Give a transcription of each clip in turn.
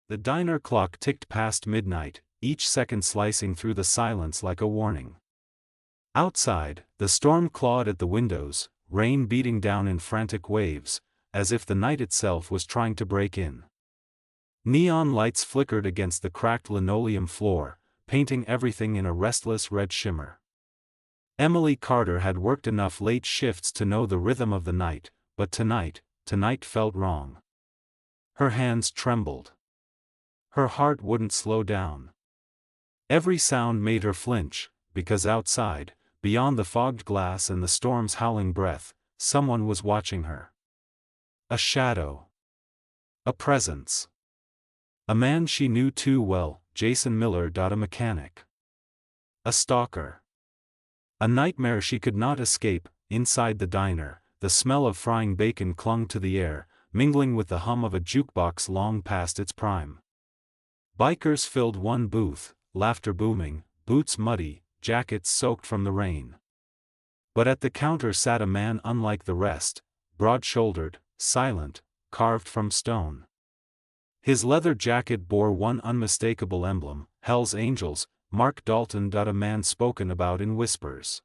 The diner clock ticked past midnight, each second slicing through the silence like a warning. Outside, the storm clawed at the windows, rain beating down in frantic waves, as if the night itself was trying to break in. Neon lights flickered against the cracked linoleum floor, painting everything in a restless red shimmer. Emily Carter had worked enough late shifts to know the rhythm of the night, but tonight felt wrong. Her hands trembled. Her heart wouldn't slow down. Every sound made her flinch, because outside, beyond the fogged glass and the storm's howling breath, someone was watching her. A shadow. A presence. A man she knew too well, Jason Miller. A mechanic. A stalker. A nightmare she could not escape. Inside the diner, the smell of frying bacon clung to the air, mingling with the hum of a jukebox long past its prime. Bikers filled one booth, laughter booming, boots muddy, jackets soaked from the rain. But at the counter sat a man unlike the rest, broad-shouldered, silent, carved from stone. His leather jacket bore one unmistakable emblem, Hell's Angels, Mark Dalton. A man spoken about in whispers.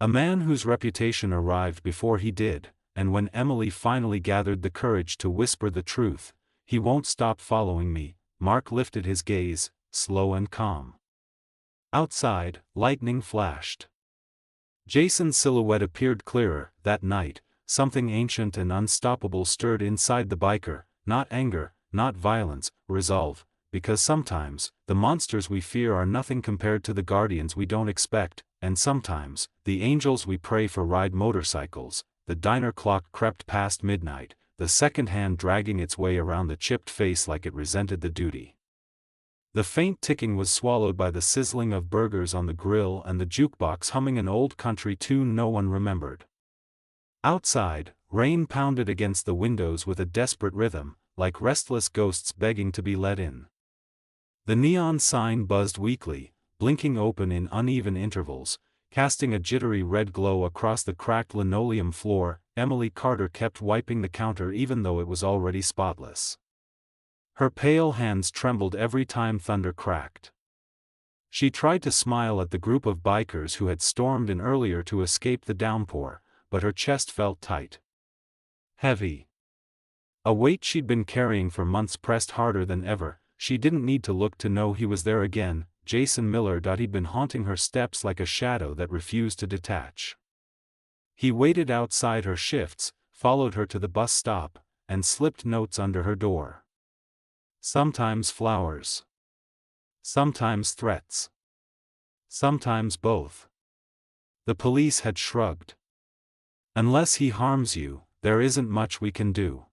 A man whose reputation arrived before he did, and when Emily finally gathered the courage to whisper the truth, "He won't stop following me," Mark lifted his gaze, slow and calm. Outside, lightning flashed. Jason's silhouette appeared clearer. That night, something ancient and unstoppable stirred inside the biker, not anger, not violence, resolve, because sometimes, the monsters we fear are nothing compared to the guardians we don't expect, and sometimes, the angels we pray for ride motorcycles. The diner clock crept past midnight, the second hand dragging its way around the chipped face like it resented the duty. The faint ticking was swallowed by the sizzling of burgers on the grill and the jukebox humming an old country tune no one remembered. Outside, rain pounded against the windows with a desperate rhythm, like restless ghosts begging to be let in. The neon sign buzzed weakly, blinking open in uneven intervals, casting a jittery red glow across the cracked linoleum floor. Emily Carter kept wiping the counter even though it was already spotless. Her pale hands trembled every time thunder cracked. She tried to smile at the group of bikers who had stormed in earlier to escape the downpour, but her chest felt tight. Heavy. A weight she'd been carrying for months pressed harder than ever. She didn't need to look to know he was there again, Jason Miller. He'd been haunting her steps like a shadow that refused to detach. He waited outside her shifts, followed her to the bus stop, and slipped notes under her door. Sometimes flowers. Sometimes threats. Sometimes both. The police had shrugged. Unless he harms you, there isn't much we can do.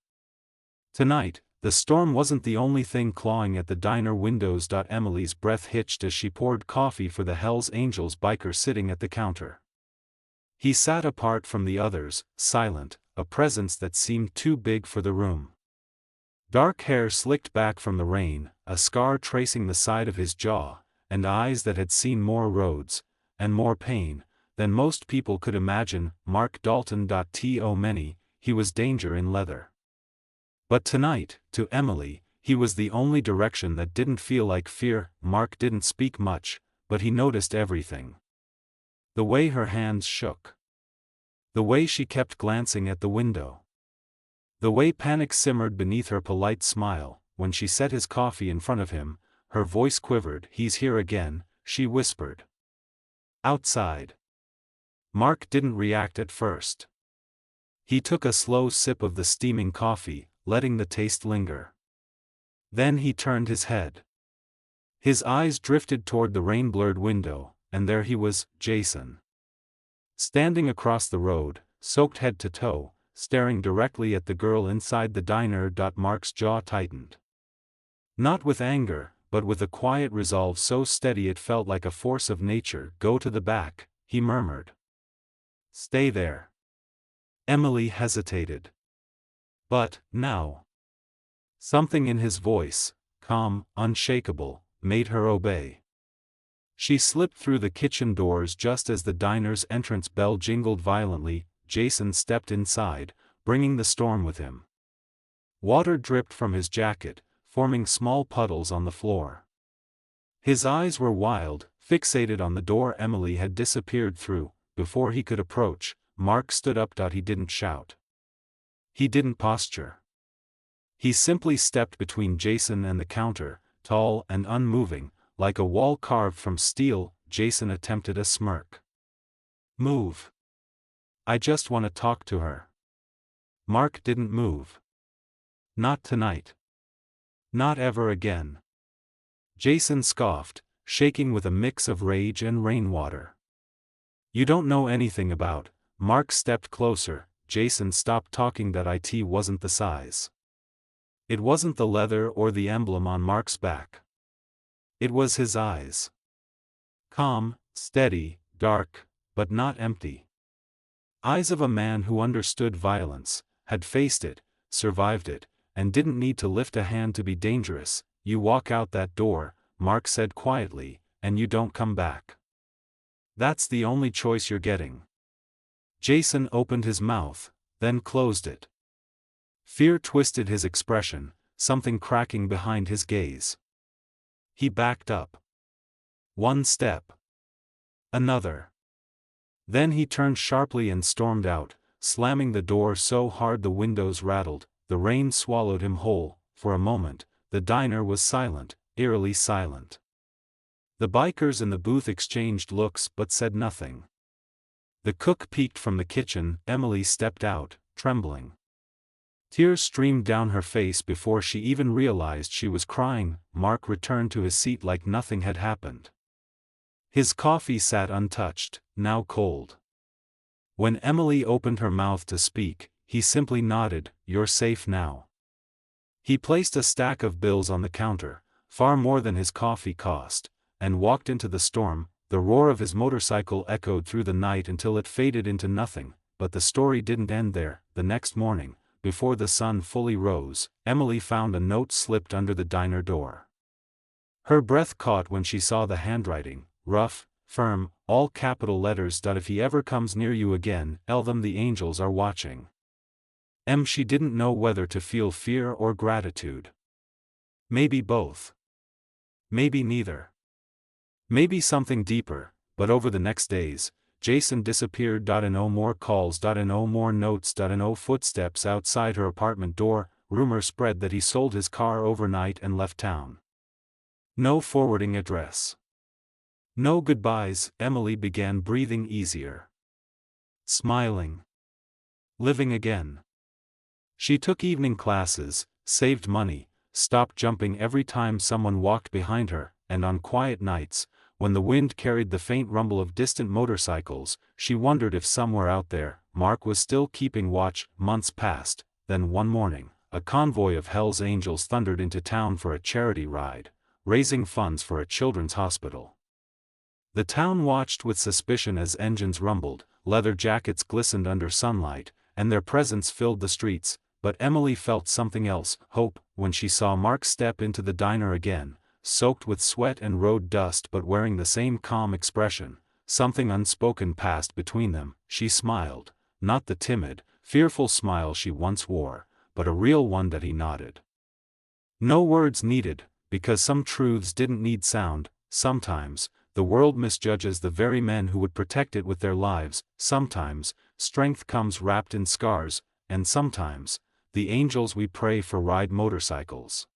Tonight, the storm wasn't the only thing clawing at the diner windows. Emily's breath hitched as she poured coffee for the Hell's Angels biker sitting at the counter. He sat apart from the others, silent, a presence that seemed too big for the room. Dark hair slicked back from the rain, a scar tracing the side of his jaw, and eyes that had seen more roads, and more pain, than most people could imagine. Mark Dalton. Many, he was danger in leather. But tonight, to Emily, he was the only direction that didn't feel like fear. Mark didn't speak much, but he noticed everything. The way her hands shook. The way she kept glancing at the window. The way panic simmered beneath her polite smile. When she set his coffee in front of him, her voice quivered. "He's here again," she whispered. Outside. Mark didn't react at first. He took a slow sip of the steaming coffee, letting the taste linger. Then he turned his head. His eyes drifted toward the rain-blurred window, and there he was, Jason. Standing across the road, soaked head to toe, staring directly at the girl inside the diner. Mark's jaw tightened. Not with anger, but with a quiet resolve so steady it felt like a force of nature. "Go to the back," he murmured. "Stay there." Emily hesitated. But, now. Something in his voice, calm, unshakable, made her obey. She slipped through the kitchen doors just as the diner's entrance bell jingled violently. Jason stepped inside, bringing the storm with him. Water dripped from his jacket, forming small puddles on the floor. His eyes were wild, fixated on the door Emily had disappeared through. Before he could approach, Mark stood up. He didn't shout. He didn't posture. He simply stepped between Jason and the counter, tall and unmoving, like a wall carved from steel. Jason attempted a smirk. "Move. I just want to talk to her." Mark didn't move. "Not tonight. Not ever again." Jason scoffed, shaking with a mix of rage and rainwater. "You don't know anything about." Mark stepped closer. Jason stopped talking. It wasn't the size. It wasn't the leather or the emblem on Mark's back. It was his eyes. Calm, steady, dark, but not empty. Eyes of a man who understood violence, had faced it, survived it, and didn't need to lift a hand to be dangerous. "You walk out that door," Mark said quietly, "and you don't come back. That's the only choice you're getting." Jason opened his mouth, then closed it. Fear twisted his expression, something cracking behind his gaze. He backed up. One step. Another. Then he turned sharply and stormed out, slamming the door so hard the windows rattled. The rain swallowed him whole. For a moment, the diner was silent, eerily silent. The bikers in the booth exchanged looks but said nothing. The cook peeked from the kitchen. Emily stepped out, trembling. Tears streamed down her face before she even realized she was crying. Mark returned to his seat like nothing had happened. His coffee sat untouched, now cold. When Emily opened her mouth to speak, he simply nodded. "You're safe now." He placed a stack of bills on the counter, far more than his coffee cost, and walked into the storm. The roar of his motorcycle echoed through the night until it faded into nothing. But the story didn't end there. The next morning, before the sun fully rose, Emily found a note slipped under the diner door. Her breath caught when she saw the handwriting, rough, firm, all capital letters. "If he ever comes near you again, tell them the angels are watching." She didn't know whether to feel fear or gratitude. Maybe both. Maybe neither. Maybe something deeper. But over the next days, Jason disappeared. No more calls. No more notes. No footsteps outside her apartment door. Rumor spread that he sold his car overnight and left town. No forwarding address. No goodbyes. Emily began breathing easier. Smiling. Living again. She took evening classes, saved money, stopped jumping every time someone walked behind her, and on quiet nights, when the wind carried the faint rumble of distant motorcycles, she wondered if somewhere out there, Mark was still keeping watch. Months passed. Then one morning, a convoy of Hell's Angels thundered into town for a charity ride, raising funds for a children's hospital. The town watched with suspicion as engines rumbled, leather jackets glistened under sunlight, and their presence filled the streets. But Emily felt something else, hope, when she saw Mark step into the diner again, soaked with sweat and road dust but wearing the same calm expression. Something unspoken passed between them. She smiled, not the timid, fearful smile she once wore, but a real one. He nodded. No words needed, because some truths didn't need sound. Sometimes, the world misjudges the very men who would protect it with their lives. Sometimes, strength comes wrapped in scars, and sometimes, the angels we pray for ride motorcycles.